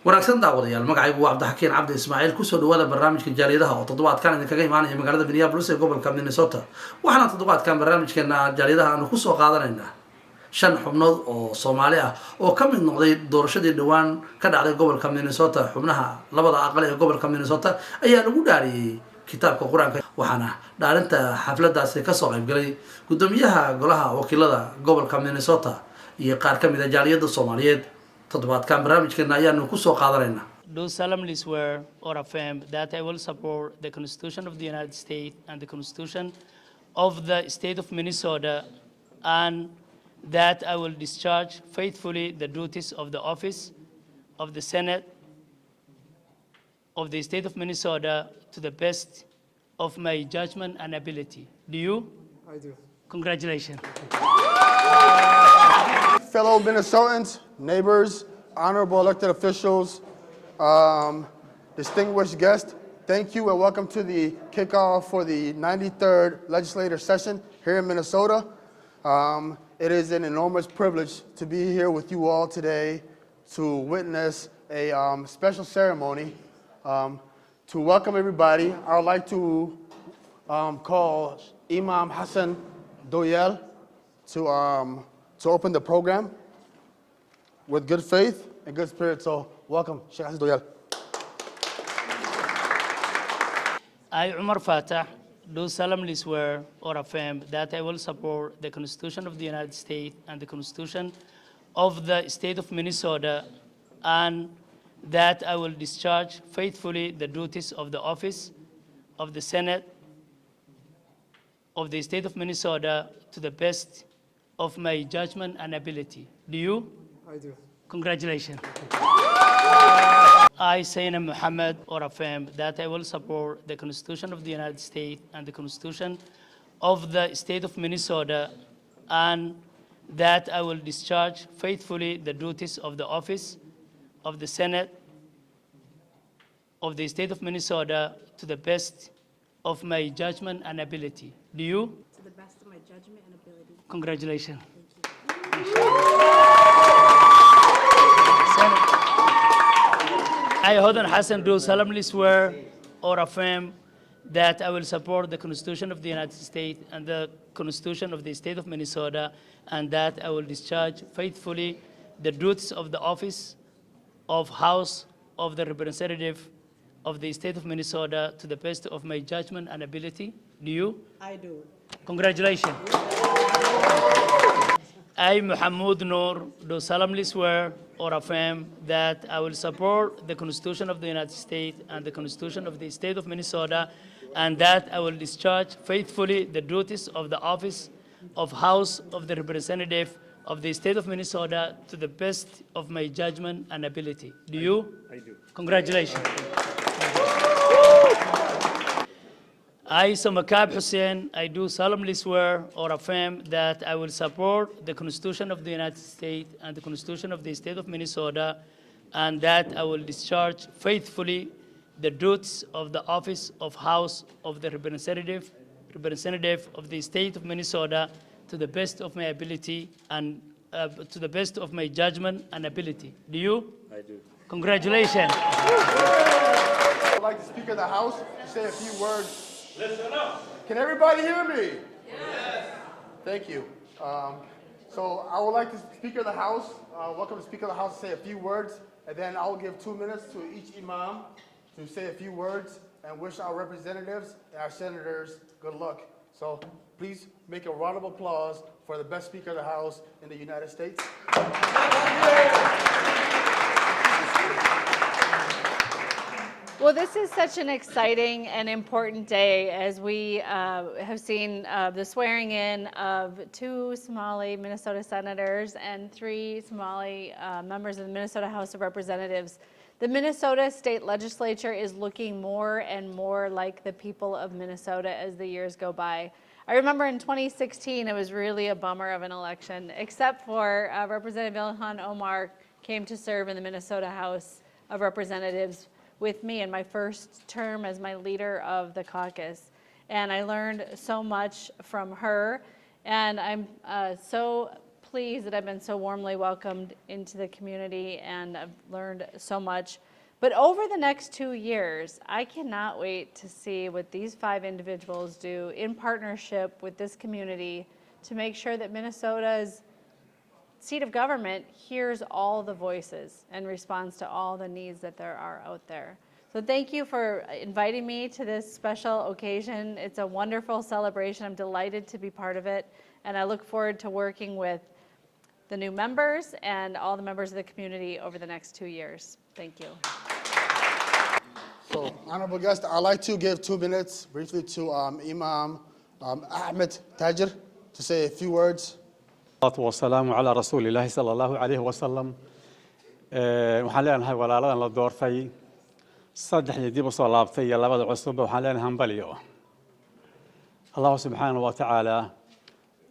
wanaagsan daawadayaal magacaygu waa Cabdixakiin Cabdi Ismaaciil ku soo dhawaada barnaamijka jaaliyadaha oo toddobaadkan idinkaga imaanaya magaalada Minneapolis ee gobolka Minnesota waxaana toddobaadkan barnaamijkeena jaaliyadaha aanu ku soo qaadanaynaa 5 xubnood oo Soomaali ah oo ka mid noqday doorashadii dhawaan ka dhacday gobolka Minnesota xubnaha labada aqal ee gobolka Minnesota ayaa lagu dhaariyey kitaabka Qur'aanka waxaana dhaarinta xafladaasi ka soo qayb galay gudoomiyaha golaha wakiilada gobolka Minnesota iyo qaar ka mid ah jaaliyada Soomaaliyeed toddobaadkan barnaamijkeena ayaanu ku soo qaadanaynaa. Do solemnly swear or affirm that I will support the Constitution of the United States and the Constitution of the State of Minnesota, and that I will discharge faithfully the duties of the office of the Senate of the State of Minnesota to the best of my judgment and ability. Do you? I do. Congratulations. Fellow Minnesotans, neighbors, honorable elected officials, distinguished guests, thank you and welcome to the kickoff for the 93rd legislative session here in Minnesota. It is an enormous privilege to be here with you all today to witness a special ceremony. To welcome everybody, I would like to call Imam Hassan Doyel to open the program with good faith and good spirit. So welcome, Sheikh Hassan Doyel. I, Umar Fatah, do solemnly swear or affirm that I will support the Constitution of the United States and the Constitution of the State of Minnesota, and that I will discharge faithfully the duties of the office of the Senate of the State of Minnesota to the best of my judgment and ability. Do you? I do. Congratulations. I, Sayyidina Muhammad, or affirm that I will support the Constitution of the United States and the Constitution of the State of Minnesota, and that I will discharge faithfully the duties of the office of the Senate of the State of Minnesota to the best of my judgment and ability. Do you? To the best of my judgment and ability. Congratulations. I, Hodan Hassan, do solemnly swear or affirm that I will support the Constitution of the United States and the Constitution of the State of Minnesota, and that I will discharge faithfully the duties of the office of House of the Representative of the State of Minnesota to the best of my judgment and ability. Do you? I do. Congratulations. I, Muhammad Noor, do solemnly swear or affirm that I will support the Constitution of the United States and the Constitution of the State of Minnesota, and that I will discharge faithfully the duties of the office of House of the Representative of the State of Minnesota to the best of my judgment and ability. Do you? I do. Congratulations. I, Samakab Hussein, I do solemnly swear or affirm that I will support the Constitution of the United States and the Constitution of the State of Minnesota, and that I will discharge faithfully the duties of the office of House of the Representative of the State of Minnesota to the best of my ability and to the best of my judgment and ability. Do you? I do. Congratulations. I would like the Speaker of the House to say a few words. Listen up. Can everybody hear me? Yes. Thank you. So I would like the Speaker of the House, welcome the Speaker of the House to say a few words, and then I will give 2 minutes to each imam to say a few words and wish our representatives and our senators good luck. So please make a round of applause for the best Speaker of the House in the United States. Well, this is such an exciting and important day as we have seen the swearing in of 2 Somali Minnesota senators and 3 Somali members of the Minnesota House of Representatives. The Minnesota State Legislature is looking more and more like the people of Minnesota as the years go by. I remember in 2016, it was really a bummer of an election, except for Representative Ilhan Omar came to serve in the Minnesota House of Representatives with me in my first term as my leader of the caucus. And I learned so much from her, and I'm so pleased that I've been so warmly welcomed into the community and I've learned so much. But over the next 2 years, I cannot wait to see what these 5 individuals do in partnership with this community to make sure that Minnesota's seat of government hears all the voices and responds to all the needs that there are out there. So thank you for inviting me to this special occasion. It's a wonderful celebration. I'm delighted to be part of it. And I look forward to working with the new members and all the members of the community over the next 2 years. Thank you. So, honorable guest, I'd like to give 2 minutes briefly to Imam Ahmed Tajir to say a few words. والسلام على رسول الله صلى الله عليه وسلم. waxaan leenahay walaaladan la doortay saddexdii dib u soo laabtay iyo labada cusub waxaan leenahay hambaliyo. Allah subhanahu wa ta'ala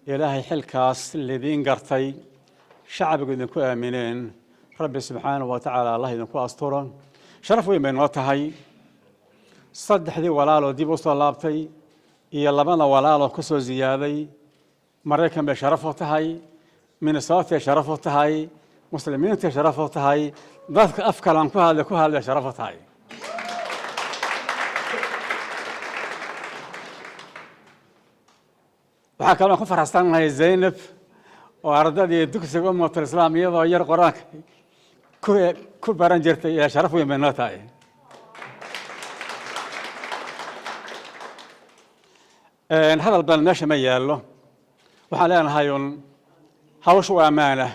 ilaahay xilkaas lidin gartay shacbiga idinku aamineen Rabbi subhanahu wa ta'ala Allah idinku asturo sharaf weyn bay noo tahay saddexdii walaalo dib u soo laabtay iyo labada walaalo ku soo ziyaaday Maraykan bay sharaf u tahay Minnesota sharaf u tahay muslimiinta sharaf u tahay dadka afkalan ku hadla sharaf u tahay waxaa kaloo ku faraxsanahay Zaynab oo ardadii dugsiga ummatul islaam iyadoo yar quraanka ku baran jirtay ee sharaf weyn bay noo tahay hadal bal meesha ma yaalo waxaan leenahay hawshu waa amaana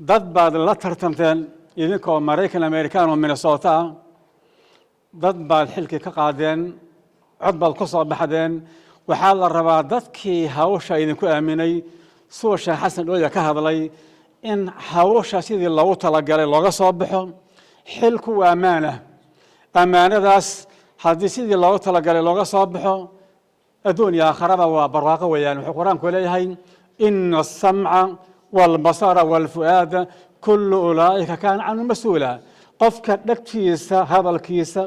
dad baad la tartamteen idinkoo Maraykan American oo Minnesota dad baad xilki ka qaadeen cod baad ku soo baxdeen waxaa la rabaa dadkii hawsha idinku aaminay soo Sheekh Xasan Dhooya ka hadlay in hawsha sidii loogu talagalay looga soo baxo xilku waa amaana amaanadaas haddii sidii loogu talagalay looga soo baxo adduunyo aakhiraba waa barwaaqo weeyaan wuxuu quraanku leeyahay inna as-sam'a wal basara wal fu'aada kullu ulaa'ika kaana anhu mas'uula qofka dhagtiisa hadalkiisa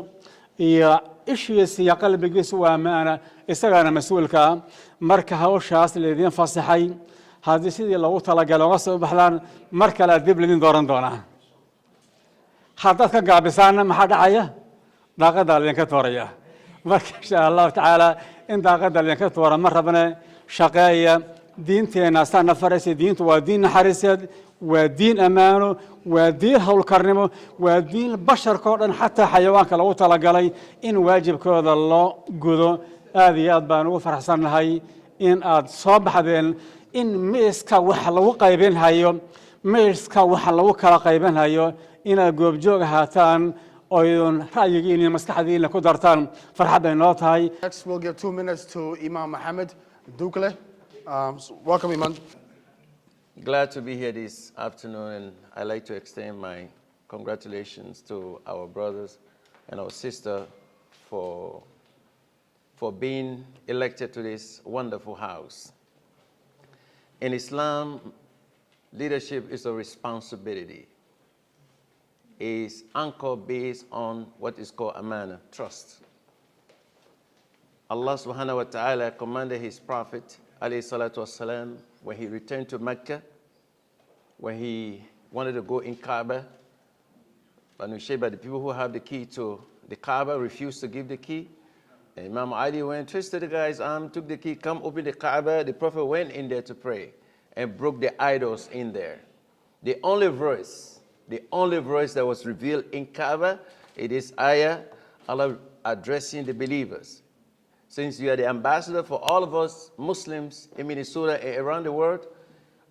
iyo ishiisa iyo qalbigiisa waa amaana isagana mas'uulka marka hawshaas leedin fasaxay haddii sidii loogu talagalay looga soo baxdaan mar kale dib lidin dooran doonaa haddaad ka gaabisaana maxaa dhacaya daaqada idinka tooraya marka insha Allah ta'ala in daaqada idinka toora ma rabne shaqeeya diinteena sana farasi diintu waa diin naxariiseed waa diin amaano waa diin hawlkarnimo waa diin basharka oo dhan xataa xayawaanka lagu talagalay in waajibkooda loo gudo aad iyo aad baan ugu faraxsanahay in aad soo baxdeen in miiska wax lagu qaybin hayo miiska wax lagu kala qaybin hayo inaad goobjoog ahaataan oo idin ra'yigiina iyo maskaxdiina ku dartaan farxad ay noo tahay. Next, we'll give 2 minutes to Imam Mohammed Dukle. So welcome, Imam. Glad to be here this afternoon, and I'd like to extend my congratulations to our brothers and our sister for being elected to this wonderful house. In Islam, leadership is a responsibility. It's anchored based on what is called amana, trust. Allah subhanahu wa ta'ala commanded his prophet alayhi salatu wasalam, when he returned to Mecca, when he wanted to go in Kaaba, Banu Shayba, the people who have the key to the Kaaba, refused to give the key. And Imam Ali went, twisted the guy's arm, took the key, come open the Kaaba. The Prophet went in there to pray and broke the idols in there. The only verse that was revealed in Kaaba, it is ayah, Allah addressing the believers. Since you are the ambassador for all of us Muslims in Minnesota and around the world,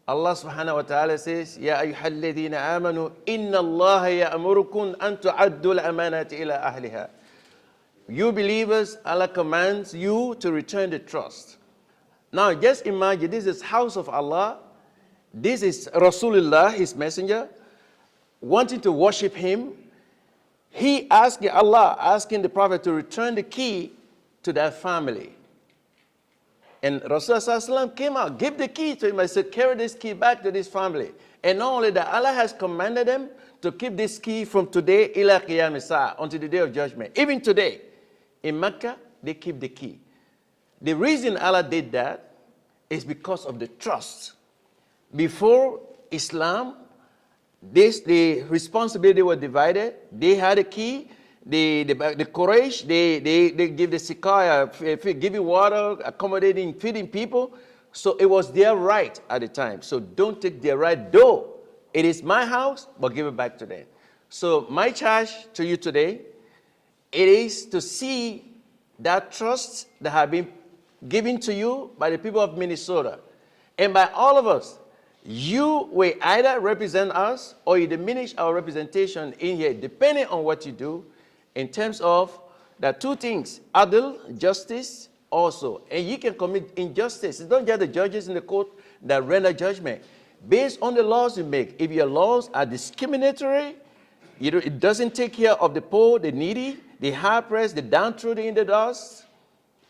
Allah subhanahu wa ta'ala says, Ya ayyuhalladhina amanu, inna Allah ya'murukum an tu'addu al-amanati ila ahliha. You believers, Allah commands you to return the trust. Now just imagine, this is house of Allah. This is Rasulullah, his messenger, wanting to worship him. He asking Allah, asking the Prophet to return the key to that family. And Rasulullah came out, gave the key to him, and said, carry this key back to this family. And not only that, Allah has commanded them to keep this key from today ila qiyam as-sa'a, until the day of judgment. Even today, in Mecca, they keep the key. The reason Allah did that is because of the trust. Before Islam, the responsibility was divided. They had a key. The Quraysh, they give the Sikaya, giving water, accommodating, feeding people. So it was their right at the time. So don't take their right, though it is my house, but give it back to them. So my charge to you today, it is to see that trust that have been given to you by the people of Minnesota and by all of us. You will either represent us or you diminish our representation in here, depending on what you do, in terms of the two things, adl, justice also. And you can commit injustice. It's not just the judges in the court that render judgment. Based on the laws you make, if your laws are discriminatory, it doesn't take care of the poor, the needy, the high-pressed, the downtrodden in the dust,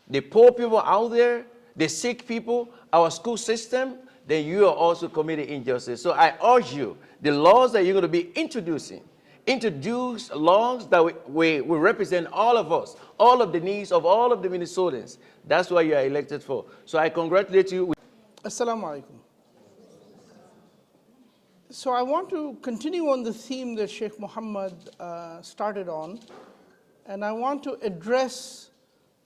the poor people out there, the sick people, our school system, then you are also committing injustice. So I urge you, the laws that you're going to be introducing, introduce laws that we represent all of us, all of the needs of all of the Minnesotans. That's what you are elected for. So I congratulate you. Assalamu alaikum. So I want to continue on the theme that Sheikh Muhammad started on, and I want to address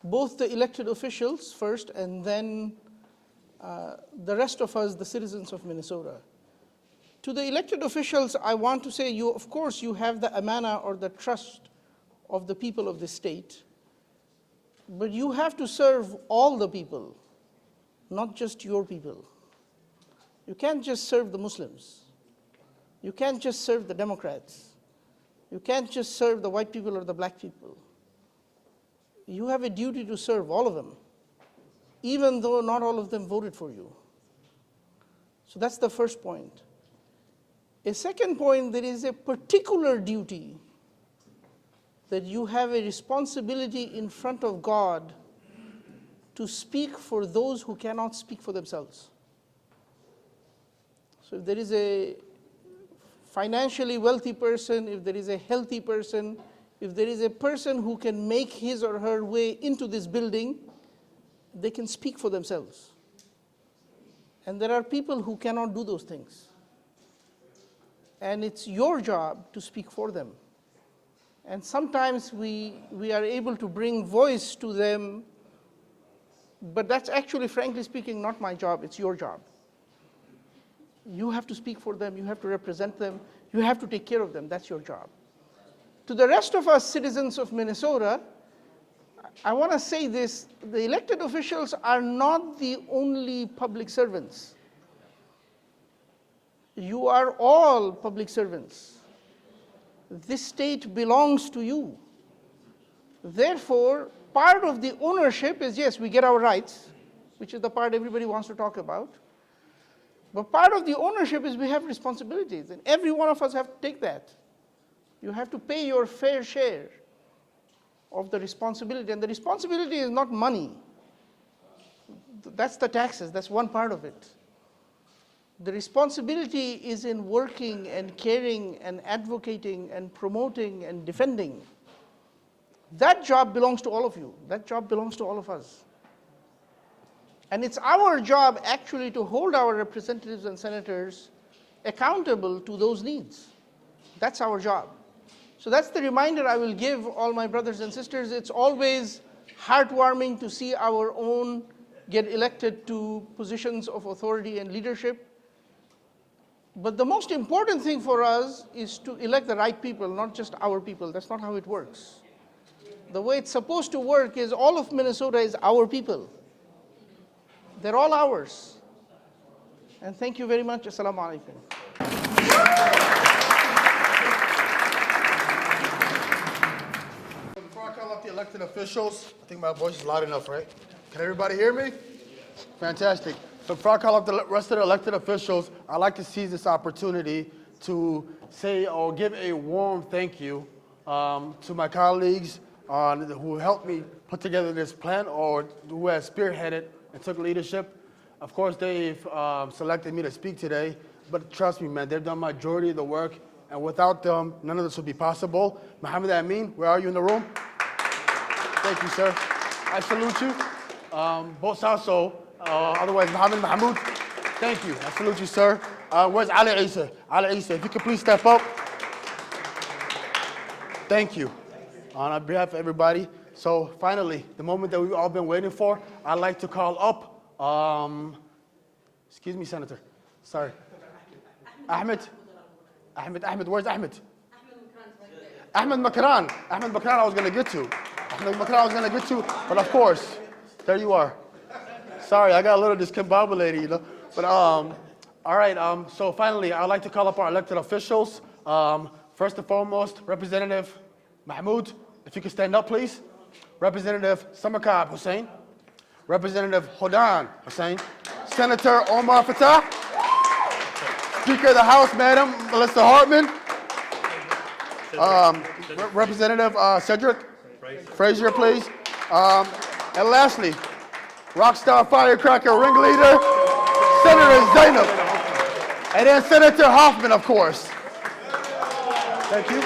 both the elected officials first and then the rest of us, the citizens of Minnesota. To the elected officials, I want to say, of course, you have the amana or the trust of the people of the state, but you have to serve all the people, not just your people. You can't just serve the Muslims. You can't just serve the Democrats. You can't just serve the white people or the black people. You have a duty to serve all of them, even though not all of them voted for you. So that's the first point. A second point, there is a particular duty that you have a responsibility in front of God to speak for those who cannot speak for themselves. So if there is a financially wealthy person, if there is a healthy person, if there is a person who can make his or her way into this building, they can speak for themselves. And there are people who cannot do those things. And it's your job to speak for them. And sometimes we are able to bring voice to them, but that's actually, frankly speaking, not my job, it's your job. You have to speak for them, you have to represent them, you have to take care of them, that's your job. To the rest of us citizens of Minnesota, I want to say this, the elected officials are not the only public servants. You are all public servants. This state belongs to you. Therefore, part of the ownership is, yes, we get our rights, which is the part everybody wants to talk about. But part of the ownership is we have responsibilities, and every one of us have to take that. You have to pay your fair share of the responsibility, and the responsibility is not money. That's the taxes, that's one part of it. The responsibility is in working and caring and advocating and promoting and defending. That job belongs to all of you. That job belongs to all of us. And it's our job actually to hold our representatives and senators accountable to those needs. That's our job. So that's the reminder I will give all my brothers and sisters. It's always heartwarming to see our own get elected to positions of authority and leadership. But the most important thing for us is to elect the right people, not just our people. That's not how it works. The way it's supposed to work is all of Minnesota is our people. They're all ours. And thank you very much. Assalamu alaikum. Before I call up the elected officials, I think my voice is loud enough, right? Can everybody hear me? Fantastic. So before I call up the rest of the elected officials, I'd like to seize this opportunity to say or give a warm thank you to my colleagues who helped me put together this plan or who has spearheaded and took leadership. Of course, they've selected me to speak today, but trust me, man, they've done the majority of the work, and without them, none of this would be possible. Muhammad Amin, where are you in the room? Thank you, sir. I salute you. Boss also, otherwise Muhammad Mahmoud. Thank you. I salute you, sir. Where's Ali Isa? Ali Isa, if you could please step up. Thank you. On behalf of everybody. So finally, the moment that we've all been waiting for, I'd like to call up, excuse me, Senator. Sorry. Ahmed, where's Ahmed? Ahmed Makran. Ahmed Makran I was going to get to. Ahmed Makran I was going to get to, but of course, there you are. Sorry, I got a little discombobulated, you know. But, all right, so finally, I'd like to call up our elected officials. First and foremost, Representative Mahmoud, if you could stand up, please. Representative Samakab Hussein. Representative Hodan Hussein. Senator Omar Fatah. Speaker of the House, Madam Melissa Hartman. Representative Cedric Frazier, please. And lastly, rockstar firecracker ringleader, Senator Zainab. And then Senator Hoffman, of course. Thank you.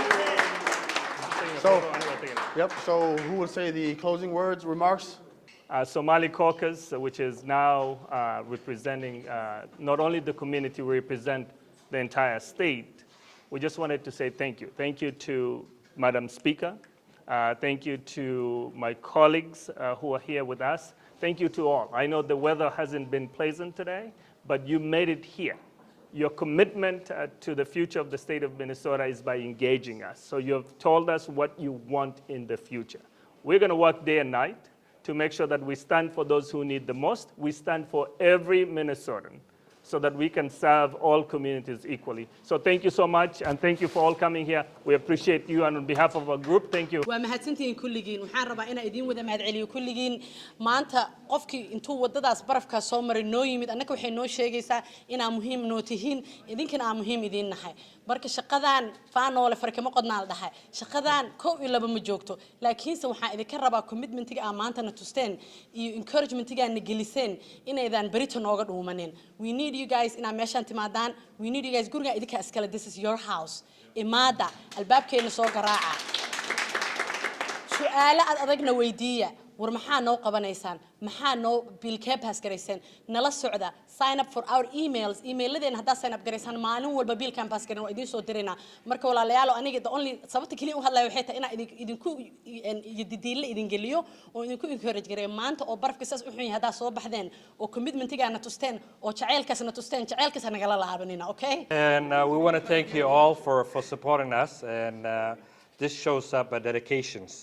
So who will say the closing words, remarks? Somali caucus, which is now representing not only the community, we represent the entire state. We just wanted to say thank you. Thank you to Madam Speaker. Thank you to my colleagues who are here with us. Thank you to all. I know the weather hasn't been pleasant today, but you made it here. Your commitment to the future of the state of Minnesota is by engaging us. So you've told us what you want in the future. We're going to work day and night to make sure that we stand for those who need the most. We stand for every Minnesotan so that we can serve all communities equally. So thank you so much, and thank you for all coming here. We appreciate you, and on behalf of our group, thank you. waa mahadsantihiin kulligiin waxaan rabaa inaan idin wada mahadceliyo kulligiin maanta qofkii intuu wadadaas barafka soo maray noo yimid annaka waxay noo sheegaysaa inaa muhiim noo tihiin idinkana aan muhiim idin nahay marka shaqadan faanoole farkama qodnaa la dhahay shaqadan koow iyo laba ma joogto laakiinse waxaan idinka rabaa commitmentiga aan maanta na tusteen iyo encouragementiga aan geliseen inaydan berito nooga dhuumanin we need you guys inaa meeshaan timaadaan we need you guys guriga idinka iskale this is your house imaada albaabkeena soo garaaca su'aalo adagna weydiiya war maxaa noo qabanaysaan maxaa noo bilkee pass garaysaan nala socda sign up for our email-ladeen haddaa sign up garaysaan maalin walba bilkan pass garan waa idin soo dirayna marka walaalayaal aniga the only sababta kaliya u hadlayo waxay tahay inaan idinku didiille idin geliyo oo idinku encourage gareeyo maanta oo barafka saas u xun yahay haddaa soo baxdeen oo commitmentigaana tusteen oo jaceylkaasna tusteen jaceylkaasna nagala laabanina okay and we want to thank you all for supporting us and this shows up dedications.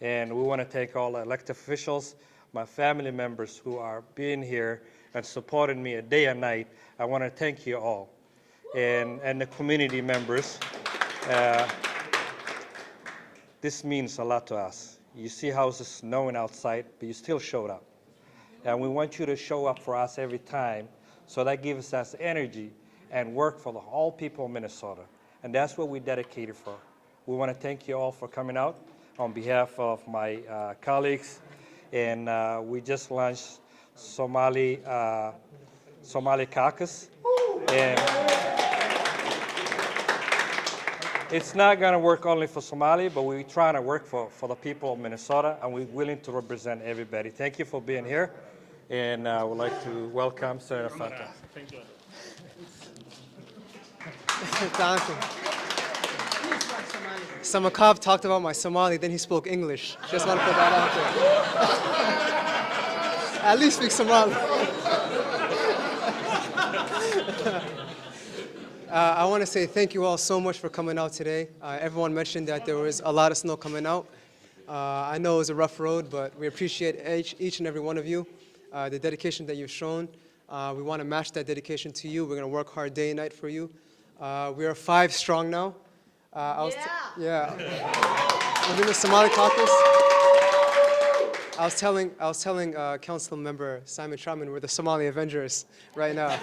And we want to thank all elected officials, my family members who are being here and supporting me day and night. I want to thank you all. And the community members. This means a lot to us. You see how it's snowing outside, but you still showed up. And we want you to show up for us every time. So that gives us energy and work for the whole people of Minnesota. And that's what we dedicated for. We want to thank you all for coming out. On behalf of my colleagues, and we just launched Somali caucus, and it's not going to work only for Somali, but we're trying to work for the people of Minnesota, and we're willing to represent everybody. Thank you for being here, and I would like to welcome Senator Fatah. Thank you. Thank you. Samakab talked about my Somali, then he spoke English. Just want to put that out there. At least speak Somali. I want to say thank you all so much for coming out today. Everyone mentioned that there was a lot of snow coming out. I know it was a rough road, but we appreciate each and every one of you, the dedication that you've shown. We want to match that dedication to you. We're going to work hard day and night for you. We are 5 strong now. Within the Somali caucus, I was telling Council Member Simon Troutman we're the Somali Avengers right now.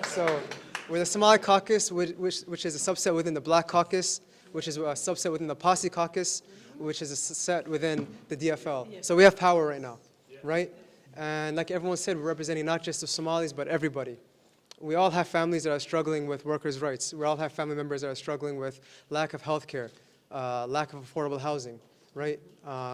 So we're the Somali caucus, which is a subset within the Black caucus, which is a subset within the Posse caucus, which is a set within the DFL. So we have power right now, right? And like everyone said, we're representing not just the Somalis, but everybody. We all have families that are struggling with workers' rights. We all have family members that are struggling with lack of health care, lack of affordable housing, right?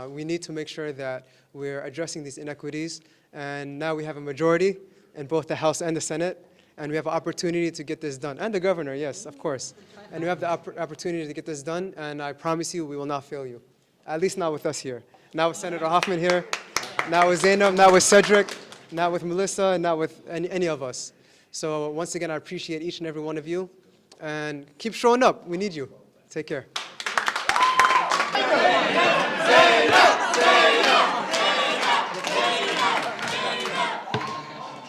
We need to make sure that we're addressing these inequities. And now we have a majority in both the House and the Senate. And we have an opportunity to get this done. And the governor, yes, of course. And we have the opportunity to get this done, and I promise you we will not fail you. At least not with us here. Not with Senator Hoffman here, not with Zainab, not with Cedric, not with Melissa, and not with any of us. So once again, I appreciate each and every one of you. And keep showing up. We need you. Take care.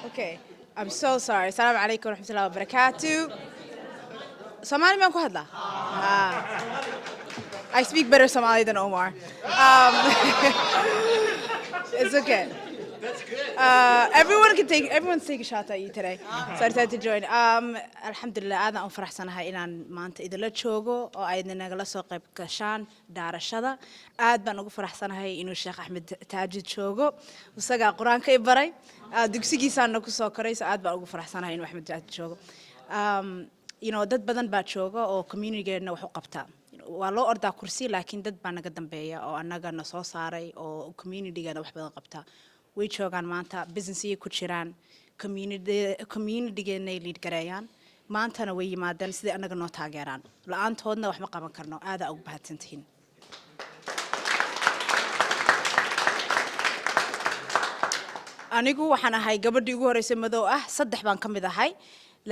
Okay, I'm so sorry. Assalamu alaikum wa rahmatullahi wa barakatuh. Somali man ku hadla? I speak better Somali than Omar. It's okay. Everyone's taking a shot at you today. So I decided to join. Alhamdulillah, aadaan u faraxsanahay inaan maanta idinla joogo oo aydin nagala soo qayb gashaan dhaarashada. Aad baan ugu faraxsanahay inuu Sheekh Axmed Taajid joogo. Isagaa Qur'aanka i baray. Dugsigiisaan ku soo koray, so aad baan ugu faraxsanahay inuu Axmed Taajid joogo. Dad badan baa jooga oo community-geena wax u qabta. Waa loo ordaa kursi, laakiin dad baa naga dambeeya oo annaga na soo saaray oo community-geena wax badan qabta. Way joogaan maanta business-iyo ku jiraan community-geena lead gareeyaan maantana way yimaadeen sidii annaga noo taageeraan la'aantoodna wax ma qaban karno aad ugu bahadsantihiin anigu waxaan ahay gabadhii ugu horeysay madow ah 3 baan ka mid ahay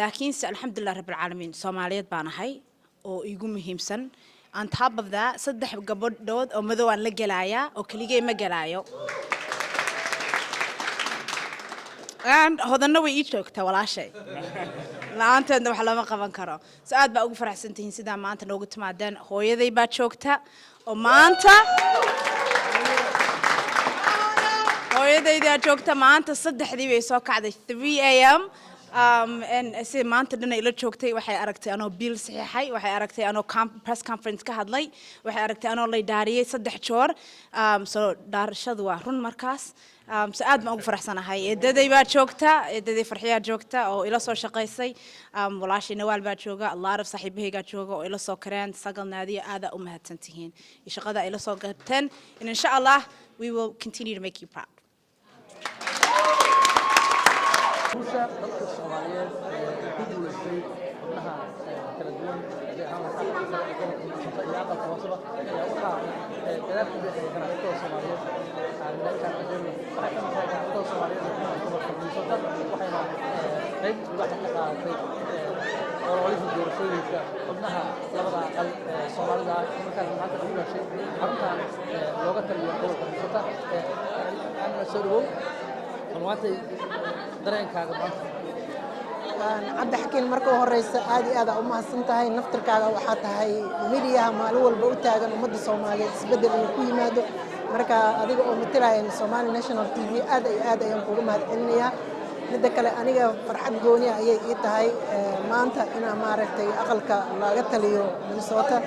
laakiin alxamdulillah rabbil caalamiin Soomaaliyeed baan ahay oo igu muhiimsan on top of that 3 gabadhood oo madow aan la gelaaya oo kaligay ma gelaayo and hodana way ii joogtaa walaashay laanteedna wax lama qaban karo so aad baa ugu faraxsantihiin sida maanta noogu timaadeen hooyaday baa joogta oo maanta hooyadayda joogta maanta 3dii way soo kacday 3 am and si maanta dhana ila joogtay waxay aragtay anoo bill saxiixay waxay aragtay anoo press conference ka hadlay waxay aragtay anoo la dhaariyay 3 joor so dhaarashadu waa run markaas so aad baan ugu faraxsanahay eedaday baa joogta eedaday farxiyaa joogta oo ila soo shaqaysay walaashii Nawaal baa jooga Allah raf saaxiibahayga jooga oo ila soo kareen sagal naadiya aad u mahadsantihiin shaqada ila soo gaarteen insha Allah we will continue to make you proud bulsha dadka Soomaaliyeed ku guulaystay xubnaha kala duwan ee amarka iyada qoosba waxa dadka ganacsatada Soomaaliyeed aan dadka qadeeyo waxa ka mid ah ganacsatada Soomaaliyeed waxayna qayb wax ka qaadatay ololihii doorashooyinka xubnaha labada aqal Soomaalida markaa maanta ku gashay xaruntan looga taliyo gobolka Minnesota aan soo dhawow maanta dareenkaaga maanta عبد الحكيم مركو هرئيسة عادي هذا أمها سنتهاي نفتر كذا وحتى ميديا معلول بوتاعا ومد الصومالي تبدل الكوي ماده مركا هذيك مثلها يعني الصومالي ناشونال تي في هذا ينقلوا مهد إنيا ندك أنا فرحت جوني أي تهاي ما أنت أنا ما عرفت أقلك لا قلت ليه من صوته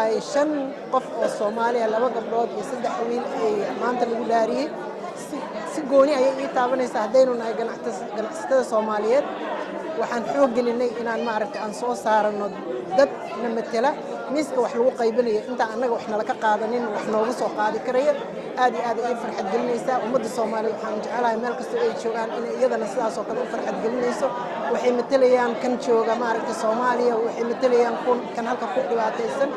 أي شن قف الصومالي على وقت برود يسد حويل أي ما أنت اللي داري سجوني أي تابني سهدين وناي جنحت الصوماليات waxaan xoog gelinay inaan ma aragtay aan soo saarno dad namatala miiska wax lagu qaybinayo inta anaga wax nala ka qaadanin wax noogu soo qaadi karayo aad iyo aad ay farxad gelinaysa ummadda Soomaaliyeed waxaan jecelahay meel kasta ay joogaan in iyadana sidaas oo kale u farxad gelinayso waxay matalayaan kan jooga ma aragtay Soomaaliya waxay matalayaan kan halka ku dhibaataysan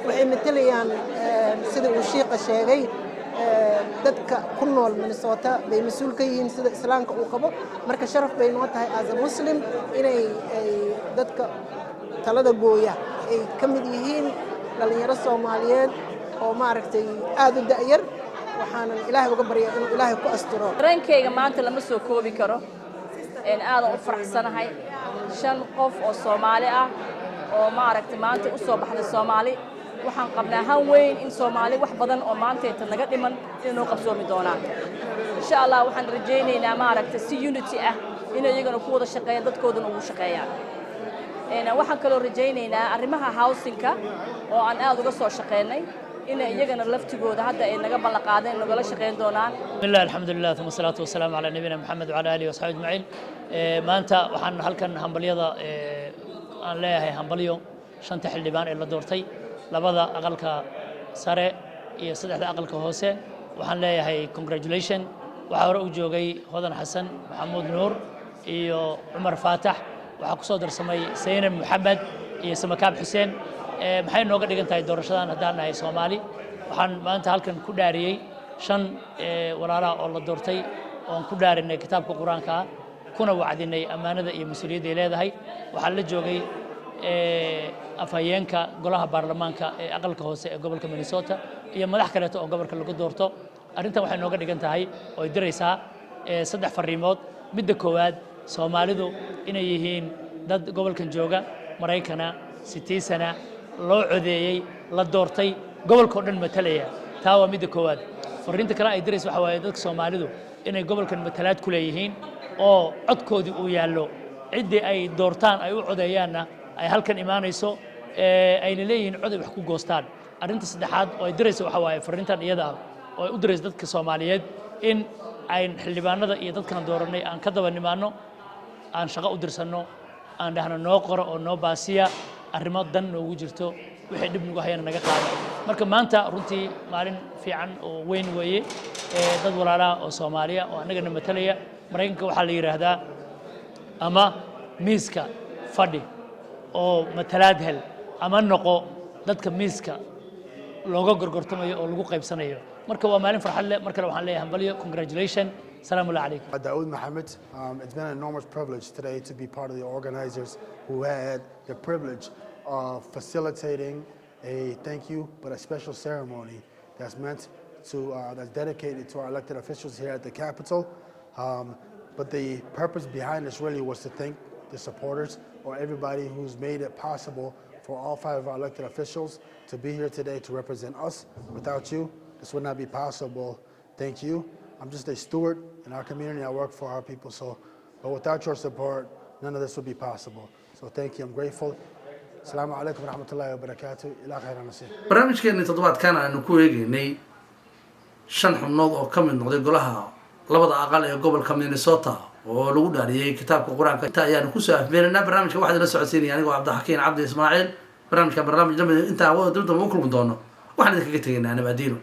waxay matalayaan sida uu sheekha sheegay dadka ku nool Minnesota bay mas'uul ka yihiin sida islaamka uu qabo marka sharaf bay noo tahay as a muslim inay dadka talada gooya ay kamid yihiin dhalinyaro Soomaaliyeed oo ma aragtay aad u da'yar waxaan Ilaahay uga baryaa inuu Ilaahay ku asturo dareenkayga maanta lama soo koobi karo aad u faraxsanahay 5 qof oo Soomaali ah oo ma aragtay maanta u soo baxday Soomaali waxaan qabnaa han weyn in Soomaali wax badan oo maanta inta naga dhiman inuu qabsoomi doonaan insha Allah waxaan rajaynaynaa ma aragtay si unity ah in iyagana ku wada shaqeeyaan dadkoodana ugu shaqeeyaan waxaan kaloo rajaynaynaa arrimaha housing-ka oo aan aad uga soo shaqeynay in iyagana laftigooda hadda ay naga balaqaadeen nagala shaqeyn doonaan bismillah alxamdulillah thumma salatu wassalamu ala nabiyina Muhammad wa ala alihi wa sahbihi ajma'in maanta waxaan halkan hambaliyada aan leeyahay hambaliyo 5 xildhibaan ee la doortay labada aqalka sare iyo 3 aqalka hoose waxaan leeyahay congratulation waxa hore u joogay Hodan Xasan Maxamuud Nuur iyo Cumar Faatax waxaa ku soo darsamay Sayna Maxamed iyo Samakaab Xuseen maxay nooga dhigan tahay doorashadan haddaan nahay Soomaali waxaan maanta halkan ku dhaariyey 5 walaalaha oo la doortay oo aan ku dhaarinay kitaabka Qur'aanka kuna wacdinay amaanada iyo mas'uuliyadda ay leedahay waxaa la joogay afhayeenka golaha baarlamaanka ee aqalka hoose ee gobolka Minnesota iyo madax kale oo gobolka lagu doorto arrintan waxay nooga dhigan tahay oo ay diraysaa 3 fariimood midda koowaad Soomaalidu inay yihiin dad gobolkan jooga Maraykana 60 sana loo codeeyay la doortay gobolka oo dhan matalaya taa waa midda koowaad fariinta kale ay diraysaa waxa waaye dadka Soomaalidu inay gobolkan matalaad ku leeyihiin oo codkoodii uu yaallo cidii ay doortaan ay u codeeyaanna ay halkan imaanayso ayna leeyihiin cod ay wax ku goostaan arrinta saddexaad oo ay dirayso waxa waaye fariintan iyada ah oo ay u dirayso dadka Soomaaliyeed in ay xildhibaanada iyo dadkan dooranay aan ka daba nimaano aan shaqo u dirsanno aan dhahno noo qoro oo noo baasiya arrimo dan noogu jirto wixii dib nagu hayana naga qaado marka maanta runtii maalin fiican oo weyn weeye dad walaalaha oo Soomaaliya oo anagana matalaya Mareykanka waxaa la yiraahdaa ama miiska fadhi oo matalaad hel ama noqo dadka miiska looga gorgortamayo oo lagu qaybsanayo marka waa maalin farxad leh marka waxaan leeyahay hambalyo congratulations salaamu alaykum Daoud Mohammed, it's been an enormous privilege today to be part of the organizers who had the privilege of facilitating a thank you but a special ceremony that's meant to that's dedicated to our elected officials here at the Capitol. But the purpose behind this really was to thank the supporters or everybody who's made it possible for all 5 of our elected officials to be here today to represent us. Without you, this would not be possible. Thank you. I'm just a steward in our community. I work for our people. But without your support, none of this would be possible. So thank you. I'm grateful. Assalamu alaikum wa rahmatullahi wa barakatuh. Ila khairan nasir. barnaamijkeennii toddobaadkan aanu ku eegaynay 5 xubnood oo ka mid noqday golaha labada aqal ee gobolka Minnesota oo lagu dhaariyay kitaabka Qur'aanka inta ayaanu ku soo afmeerinaa barnaamijka waxaad la socodsiinayaan anigoo Cabdi Ismaaciil barnaamijka inta wada dib u kulmi doono waxaan idinkaga tegaynaa nabadiino